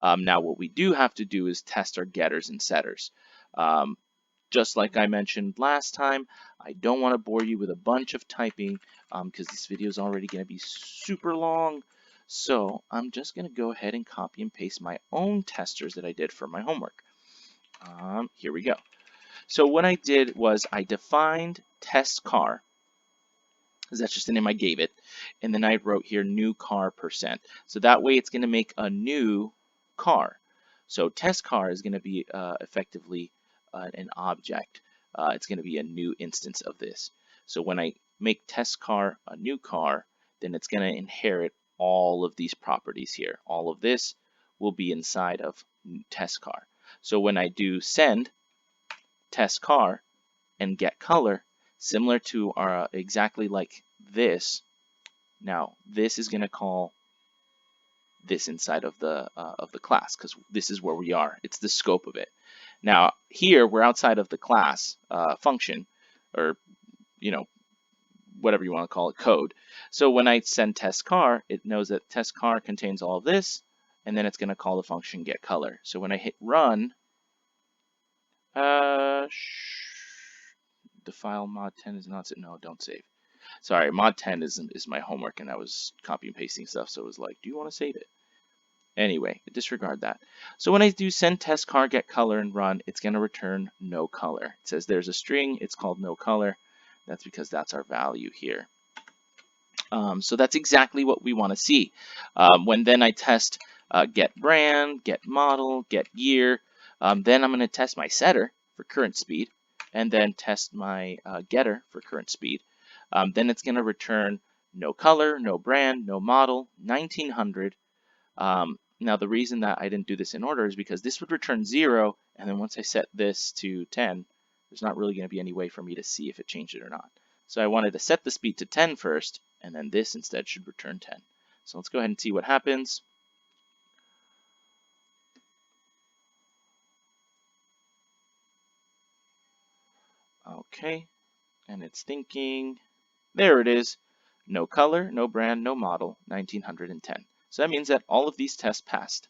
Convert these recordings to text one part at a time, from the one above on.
Now what we do have to do is test our getters and setters. Um, just like I mentioned last time, I don't want to bore you with a bunch of typing because this video is already going to be super long. So I'm just going to go ahead and copy and paste my own testers that I did for my homework. Here we go. So what I did was I defined test car, because that's just the name I gave it, and then I wrote here new car %. So that way it's going to make a new car. So test car is going to be effectively an object. It's going to be a new instance of this. So when I make test car a new car, then it's going to inherit all of these properties here. All of this will be inside of test car. So when I do send test car and get color, similar to our exactly like this. Now this is going to call this inside of the class because this is where we are. It's the scope of it. Now here we're outside of the class function, or whatever you want to call it, code. So when I send test car, it knows that test car contains all of this, and then it's going to call the function get color. So when I hit run, the file mod 10 is not, no, don't save. Sorry, mod 10 is my homework, and I was copy and pasting stuff, so it was like, do you want to save it? Anyway, disregard that. So when I do send test car get color and run, it's going to return no color. It says there's a string, it's called no color. That's because that's our value here. So that's exactly what we want to see. When then I test get brand, get model, get year, then I'm going to test my setter for current speed, and then test my getter for current speed. Then it's going to return no color, no brand, no model, 1900. Now the reason that I didn't do this in order is because this would return 0, and then once I set this to 10, there's not really going to be any way for me to see if it changed it or not. So I wanted to set the speed to 10 first, and then this instead should return 10. So let's go ahead and see what happens. Okay, and it's thinking, there it is, no color, no brand, no model, 1910. So that means that all of these tests passed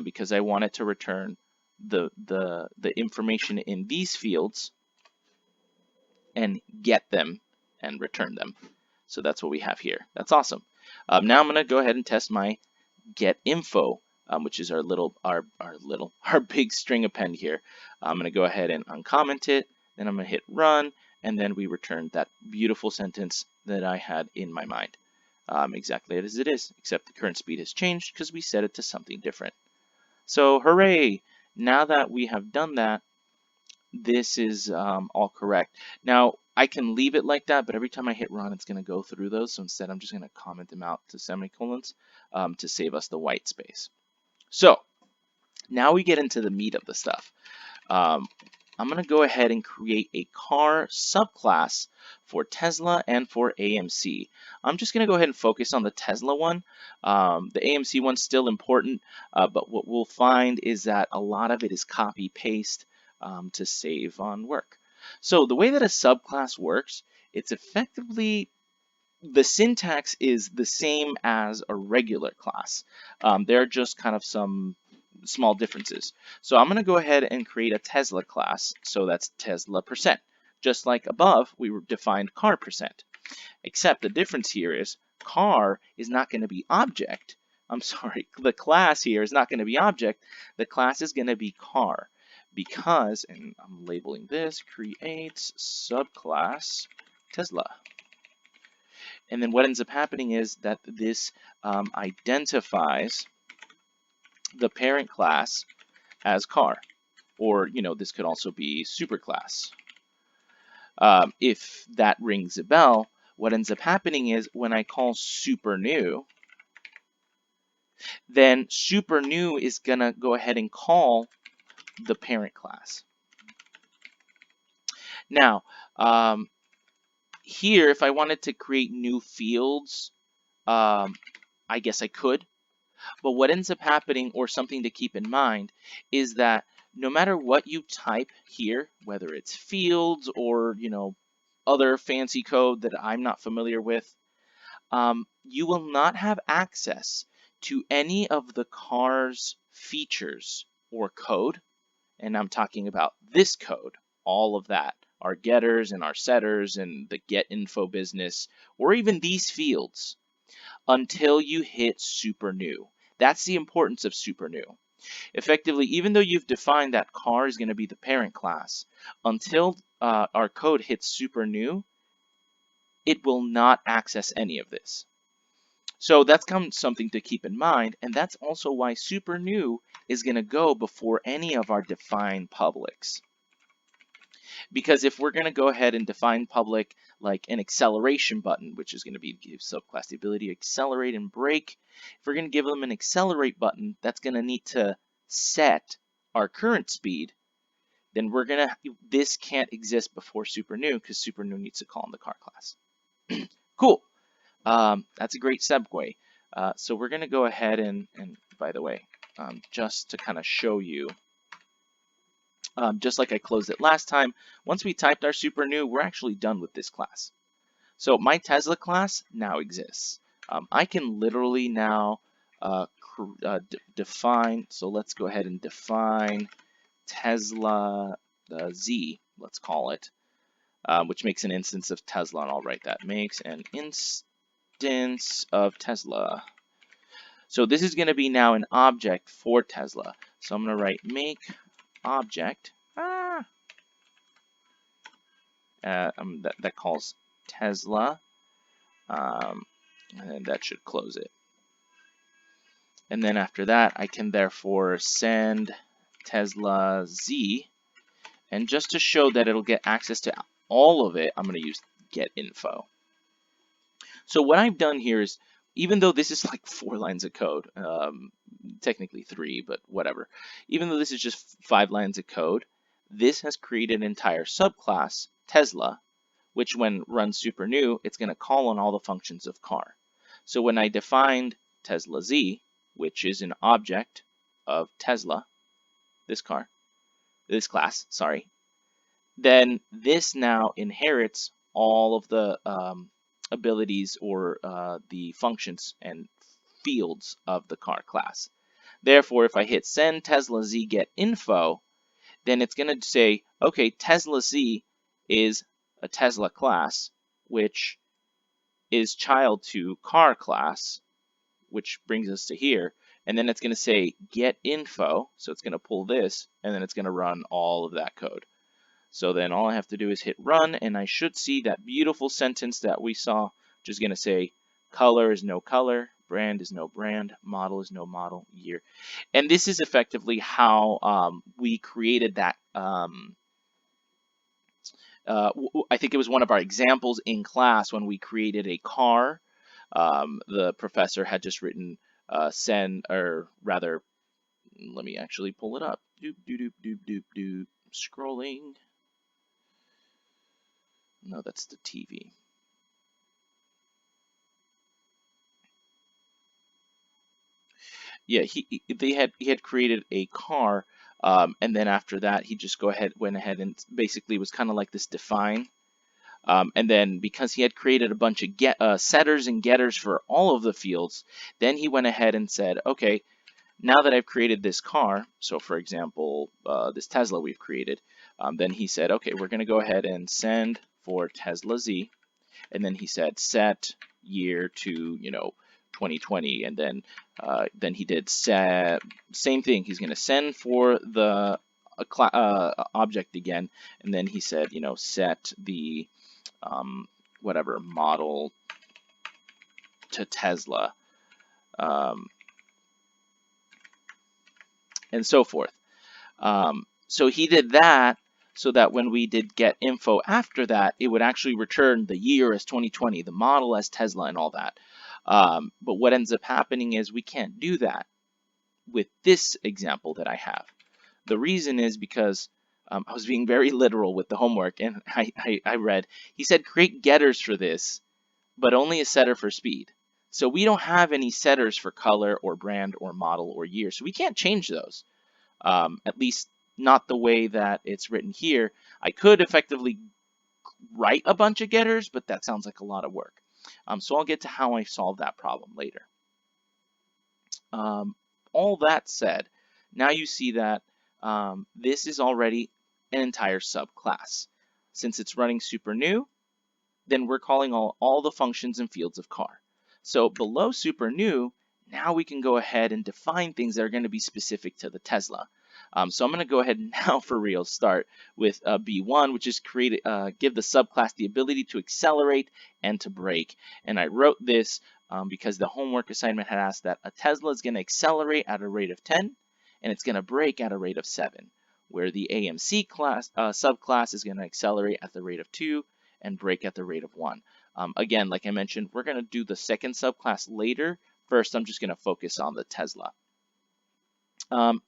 because I wanted to return the information in these fields and get them and return them. So that's what we have here. That's awesome. Now I'm going to go ahead and test my get info, which is our big string append here. I'm going to go ahead and uncomment it, then I'm going to hit run, and then we return that beautiful sentence that I had in my mind. Exactly as it is, except the current speed has changed because we set it to something different. So hooray! Now that we have done that, this is all correct. Now I can leave it like that, but every time I hit run, it's going to go through those. So instead, I'm just going to comment them out to semicolons to save us the white space. So now we get into the meat of the stuff. I'm going to go ahead and create a car subclass for Tesla and for AMC. I'm just going to go ahead and focus on the Tesla one. The AMC one's still important, but what we'll find is that a lot of it is copy-paste to save on work. So the way that a subclass works, it's effectively, the syntax is the same as a regular class. There are just kind of some small differences. So I'm going to go ahead and create a Tesla class. So that's Tesla %. Just like above, we defined car %. Except the difference here is car is not going to be object. I'm sorry, the class here is not going to be object. The class is going to be car because, and I'm labeling this, creates subclass Tesla. And then what ends up happening is that this identifies the parent class as car, or this could also be superclass. If that rings a bell, what ends up happening is when I call super new, then super new is gonna go ahead and call the parent class. Now, here, if I wanted to create new fields, I guess I could. But what ends up happening, or something to keep in mind, is that no matter what you type here, whether it's fields or other fancy code that I'm not familiar with, you will not have access to any of the car's features or code, and I'm talking about this code, all of that, our getters and our setters and the get info business, or even these fields, until you hit super new. That's the importance of super new. Effectively, even though you've defined that car is going to be the parent class, until our code hits super new, it will not access any of this. So that's something to keep in mind, and that's also why super new is going to go before any of our defined publics. Because if we're going to go ahead and define public like an acceleration button, which is going to give subclass the ability to accelerate and brake, if we're going to give them an accelerate button, that's going to need to set our current speed, then this can't exist before super new because super new needs to call in the car class. Cool. That's a great segue. So we're going to go ahead and by the way, just to kind of show you, just like I closed it last time, once we typed our super new, we're actually done with this class. So my Tesla class now exists. I can literally now define, so let's go ahead and define Tesla Z, let's call it, which makes an instance of Tesla, and I'll write that. Makes an instance of Tesla. So this is going to be now an object for Tesla. So I'm going to write make object. That calls Tesla, and that should close it. And then after that, I can therefore send Tesla Z, and just to show that it'll get access to all of it, I'm going to use get info. So what I've done here is, even though this is like 4 lines of code, technically 3, but whatever. Even though this is just 5 lines of code, this has created an entire subclass, Tesla, which when run super new, it's going to call on all the functions of car. So when I defined Tesla Z, which is an object of Tesla, this class, sorry, then this now inherits all of the abilities or the functions and fields of the car class. Therefore, if I hit send Tesla Z get info, then it's going to say, okay, Tesla Z is a Tesla class, which is child to car class, which brings us to here. And then it's going to say get info. So it's going to pull this, and then it's going to run all of that code. So then all I have to do is hit run, and I should see that beautiful sentence that we saw, which is going to say color is no color, brand is no brand, model is no model, year. And this is effectively how we created that. I think it was one of our examples in class when we created a car. The professor had just written send, or rather, let me actually pull it up. Doop, doop, doop, doop, doop, scrolling. No, that's the TV. Yeah, he had created a car, and then after that he just went ahead and basically was kind of like this define, and then because he had created a bunch of setters and getters for all of the fields, then he went ahead and said, okay, now that I've created this car, so for example this Tesla we've created, then he said, okay, we're going to go ahead and send for Tesla Z, and then he said set year to 2020, and then he did same thing. He's going to send for the object again, and then he said set the whatever model to Tesla, and so forth. So he did that so that when we did get info after that, it would actually return the year as 2020, the model as Tesla, and all that. But what ends up happening is we can't do that with this example that I have. The reason is because I was being very literal with the homework, and I read, he said create getters for this, but only a setter for speed. So we don't have any setters for color or brand or model or year, so we can't change those, at least not the way that it's written here. I could effectively write a bunch of getters, but that sounds like a lot of work. So I'll get to how I solve that problem later. All that said, now you see that this is already an entire subclass. Since it's running super new, then we're calling all the functions and fields of car. So below super new, now we can go ahead and define things that are going to be specific to the Tesla. So I'm going to go ahead and now for real start with B1, which is give the subclass the ability to accelerate and to brake. And I wrote this because the homework assignment had asked that a Tesla is going to accelerate at a rate of 10 and it's going to brake at a rate of 7, where the AMC class subclass is going to accelerate at the rate of 2 and brake at the rate of 1. Again, like I mentioned, we're going to do the second subclass later. First, I'm just going to focus on the Tesla.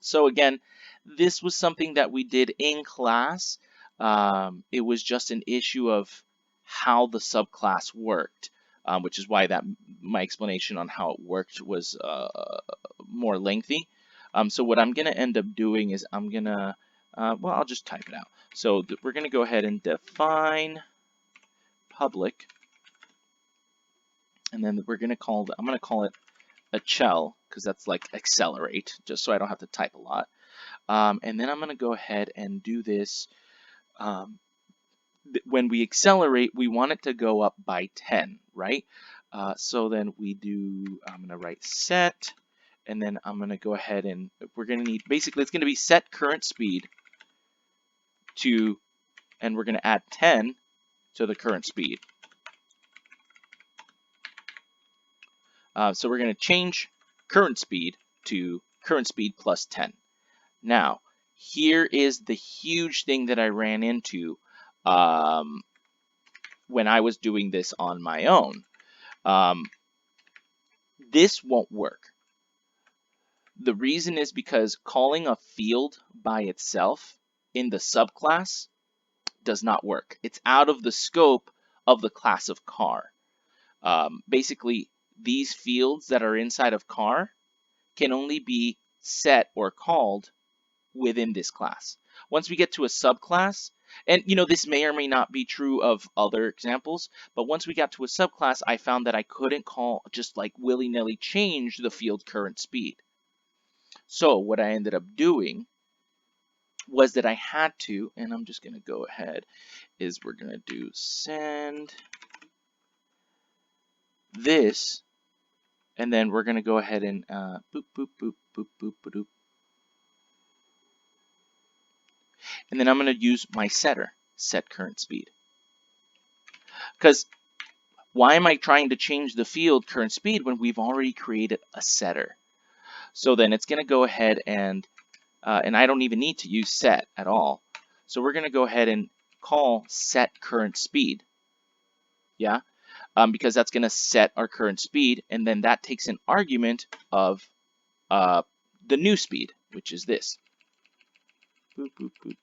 So again, this was something that we did in class. It was just an issue of how the subclass worked, which is why my explanation on how it worked was more lengthy. So what I'm going to end up doing is I'm going to, well, I'll just type it out. So we're going to go ahead and define public, and then we're going to call I'm going to call it a shell because that's like accelerate, just so I don't have to type a lot. And then I'm going to go ahead and do this. When we accelerate, we want it to go up by 10, right? So then I'm going to write set, and then I'm going to go ahead and we're going to need, basically it's going to be set current speed to, and we're going to add 10 to the current speed. So we're going to change current speed to current speed plus 10. Now, here is the huge thing that I ran into when I was doing this on my own. This won't work. The reason is because calling a field by itself in the subclass does not work. It's out of the scope of the class of car. Basically, these fields that are inside of car can only be set or called within this class. Once we get to a subclass, and this may or may not be true of other examples, but once we got to a subclass, I found that I couldn't just like willy-nilly change the field current speed. So what I ended up doing was that I had to, and I'm just going to go ahead, is we're going to do send this, and then we're going to go ahead and boop, boop, boop, boop, boop, boop. And then I'm going to use my setter, set current speed. Because why am I trying to change the field current speed when we've already created a setter? So then it's going to go ahead and I don't even need to use set at all. So we're going to go ahead and call set current speed. Yeah, because that's going to set our current speed, and then that takes an argument of the new speed, which is this. Boop, boop, boop,